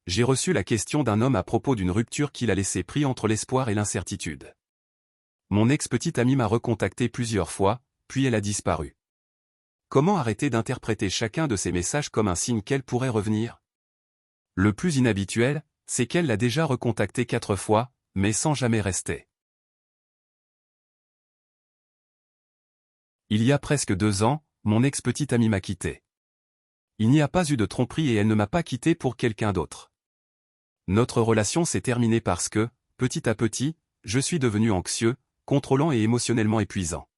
J'ai reçu la question d'un homme à propos d'une rupture qu'il a laissé pris entre l'espoir et l'incertitude. Mon ex-petite amie m'a recontacté plusieurs fois, puis elle a disparu. Comment arrêter d'interpréter chacun de ces messages comme un signe qu'elle pourrait revenir? Le plus inhabituel, c'est qu'elle l'a déjà recontacté 4 fois, mais sans jamais rester. Il y a presque 2 ans, mon ex-petite amie m'a quitté. Il n'y a pas eu de tromperie et elle ne m'a pas quitté pour quelqu'un d'autre. Notre relation s'est terminée parce que, petit à petit, je suis devenu anxieux, contrôlant et émotionnellement épuisant.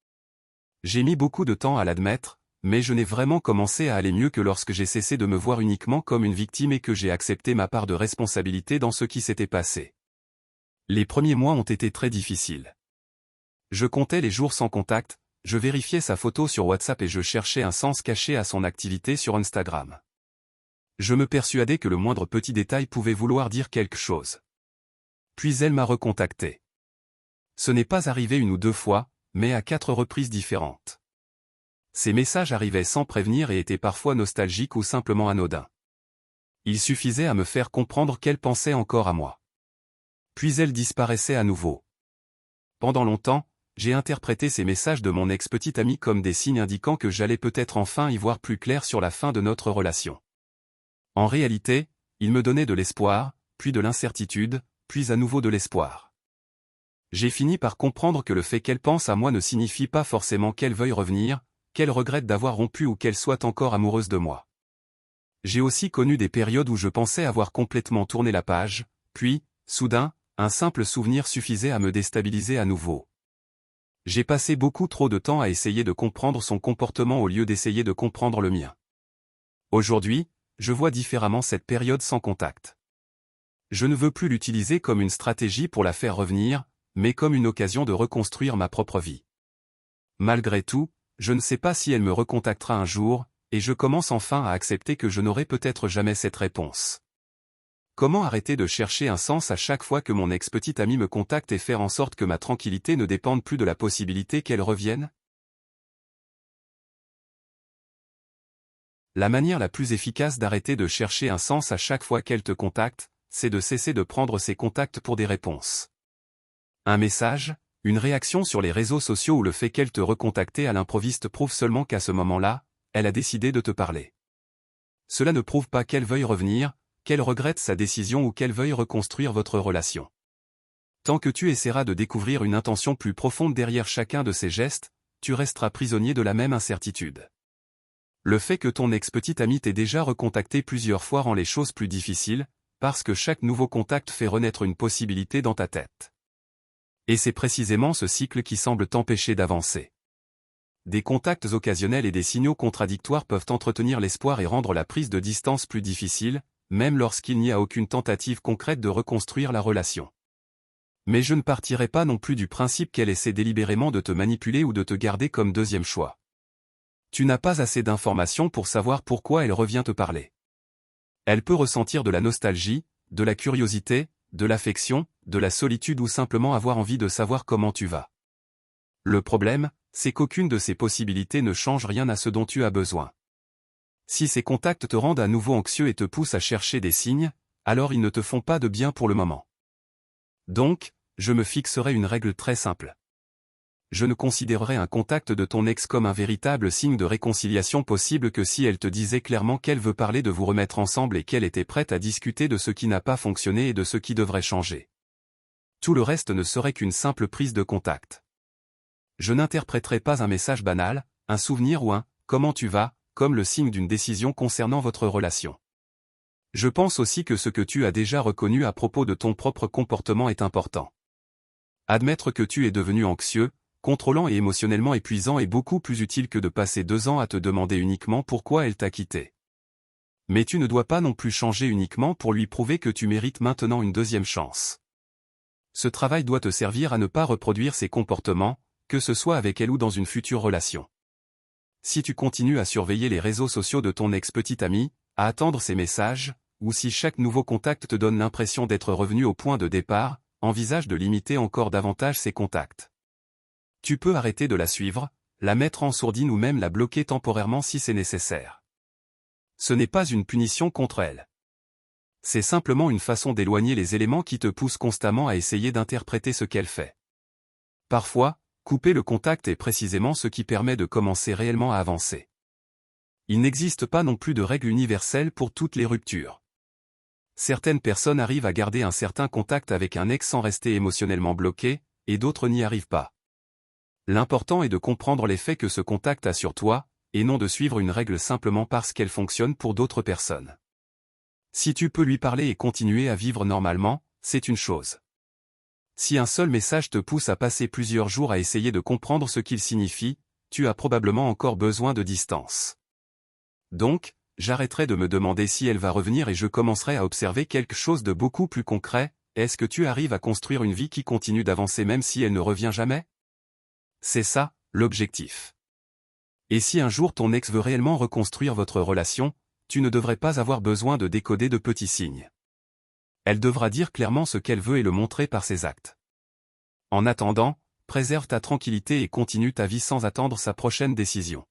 J'ai mis beaucoup de temps à l'admettre, mais je n'ai vraiment commencé à aller mieux que lorsque j'ai cessé de me voir uniquement comme une victime et que j'ai accepté ma part de responsabilité dans ce qui s'était passé. Les premiers mois ont été très difficiles. Je comptais les jours sans contact, je vérifiais sa photo sur WhatsApp et je cherchais un sens caché à son activité sur Instagram. Je me persuadais que le moindre petit détail pouvait vouloir dire quelque chose. Puis elle m'a recontacté. Ce n'est pas arrivé 1 ou 2 fois, mais à 4 reprises différentes. Ces messages arrivaient sans prévenir et étaient parfois nostalgiques ou simplement anodins. Il suffisait à me faire comprendre qu'elle pensait encore à moi. Puis elle disparaissait à nouveau. Pendant longtemps, j'ai interprété ces messages de mon ex-petite amie comme des signes indiquant que j'allais peut-être enfin y voir plus clair sur la fin de notre relation. En réalité, ils me donnaient de l'espoir, puis de l'incertitude, puis à nouveau de l'espoir. J'ai fini par comprendre que le fait qu'elle pense à moi ne signifie pas forcément qu'elle veuille revenir, qu'elle regrette d'avoir rompu ou qu'elle soit encore amoureuse de moi. J'ai aussi connu des périodes où je pensais avoir complètement tourné la page, puis, soudain, un simple souvenir suffisait à me déstabiliser à nouveau. J'ai passé beaucoup trop de temps à essayer de comprendre son comportement au lieu d'essayer de comprendre le mien. Aujourd'hui, je vois différemment cette période sans contact. Je ne veux plus l'utiliser comme une stratégie pour la faire revenir, mais comme une occasion de reconstruire ma propre vie. Malgré tout, je ne sais pas si elle me recontactera un jour, et je commence enfin à accepter que je n'aurai peut-être jamais cette réponse. Comment arrêter de chercher un sens à chaque fois que mon ex-petite amie me contacte et faire en sorte que ma tranquillité ne dépende plus de la possibilité qu'elle revienne? La manière la plus efficace d'arrêter de chercher un sens à chaque fois qu'elle te contacte, c'est de cesser de prendre ces contacts pour des réponses. Un message, une réaction sur les réseaux sociaux ou le fait qu'elle te recontacte à l'improviste prouve seulement qu'à ce moment-là, elle a décidé de te parler. Cela ne prouve pas qu'elle veuille revenir, qu'elle regrette sa décision ou qu'elle veuille reconstruire votre relation. Tant que tu essaieras de découvrir une intention plus profonde derrière chacun de ces gestes, tu resteras prisonnier de la même incertitude. Le fait que ton ex-petite amie t'ait déjà recontacté plusieurs fois rend les choses plus difficiles, parce que chaque nouveau contact fait renaître une possibilité dans ta tête. Et c'est précisément ce cycle qui semble t'empêcher d'avancer. Des contacts occasionnels et des signaux contradictoires peuvent entretenir l'espoir et rendre la prise de distance plus difficile, même lorsqu'il n'y a aucune tentative concrète de reconstruire la relation. Mais je ne partirai pas non plus du principe qu'elle essaie délibérément de te manipuler ou de te garder comme deuxième choix. Tu n'as pas assez d'informations pour savoir pourquoi elle revient te parler. Elle peut ressentir de la nostalgie, de la curiosité, de l'affection, de la solitude ou simplement avoir envie de savoir comment tu vas. Le problème, c'est qu'aucune de ces possibilités ne change rien à ce dont tu as besoin. Si ces contacts te rendent à nouveau anxieux et te poussent à chercher des signes, alors ils ne te font pas de bien pour le moment. Donc, je me fixerai une règle très simple. Je ne considérerai un contact de ton ex comme un véritable signe de réconciliation possible que si elle te disait clairement qu'elle veut parler de vous remettre ensemble et qu'elle était prête à discuter de ce qui n'a pas fonctionné et de ce qui devrait changer. Tout le reste ne serait qu'une simple prise de contact. Je n'interpréterai pas un message banal, un souvenir ou un « comment tu vas » comme le signe d'une décision concernant votre relation. Je pense aussi que ce que tu as déjà reconnu à propos de ton propre comportement est important. Admettre que tu es devenu anxieux, contrôlant et émotionnellement épuisant est beaucoup plus utile que de passer 2 ans à te demander uniquement pourquoi elle t'a quitté. Mais tu ne dois pas non plus changer uniquement pour lui prouver que tu mérites maintenant une deuxième chance. Ce travail doit te servir à ne pas reproduire ces comportements, que ce soit avec elle ou dans une future relation. Si tu continues à surveiller les réseaux sociaux de ton ex-petite amie, à attendre ses messages, ou si chaque nouveau contact te donne l'impression d'être revenu au point de départ, envisage de limiter encore davantage ces contacts. Tu peux arrêter de la suivre, la mettre en sourdine ou même la bloquer temporairement si c'est nécessaire. Ce n'est pas une punition contre elle. C'est simplement une façon d'éloigner les éléments qui te poussent constamment à essayer d'interpréter ce qu'elle fait. Parfois, couper le contact est précisément ce qui permet de commencer réellement à avancer. Il n'existe pas non plus de règle universelle pour toutes les ruptures. Certaines personnes arrivent à garder un certain contact avec un ex sans rester émotionnellement bloquées, et d'autres n'y arrivent pas. L'important est de comprendre l'effet que ce contact a sur toi, et non de suivre une règle simplement parce qu'elle fonctionne pour d'autres personnes. Si tu peux lui parler et continuer à vivre normalement, c'est une chose. Si un seul message te pousse à passer plusieurs jours à essayer de comprendre ce qu'il signifie, tu as probablement encore besoin de distance. Donc, j'arrêterai de me demander si elle va revenir et je commencerai à observer quelque chose de beaucoup plus concret. Est-ce que tu arrives à construire une vie qui continue d'avancer même si elle ne revient jamais? C'est ça, l'objectif. Et si un jour ton ex veut réellement reconstruire votre relation, tu ne devrais pas avoir besoin de décoder de petits signes. Elle devra dire clairement ce qu'elle veut et le montrer par ses actes. En attendant, préserve ta tranquillité et continue ta vie sans attendre sa prochaine décision.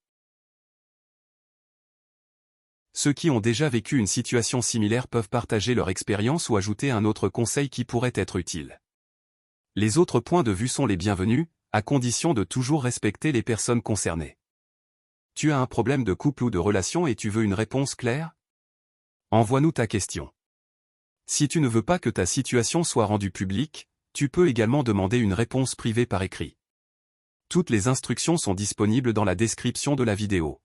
Ceux qui ont déjà vécu une situation similaire peuvent partager leur expérience ou ajouter un autre conseil qui pourrait être utile. Les autres points de vue sont les bienvenus, à condition de toujours respecter les personnes concernées. Tu as un problème de couple ou de relation et tu veux une réponse claire? Envoie-nous ta question. Si tu ne veux pas que ta situation soit rendue publique, tu peux également demander une réponse privée par écrit. Toutes les instructions sont disponibles dans la description de la vidéo.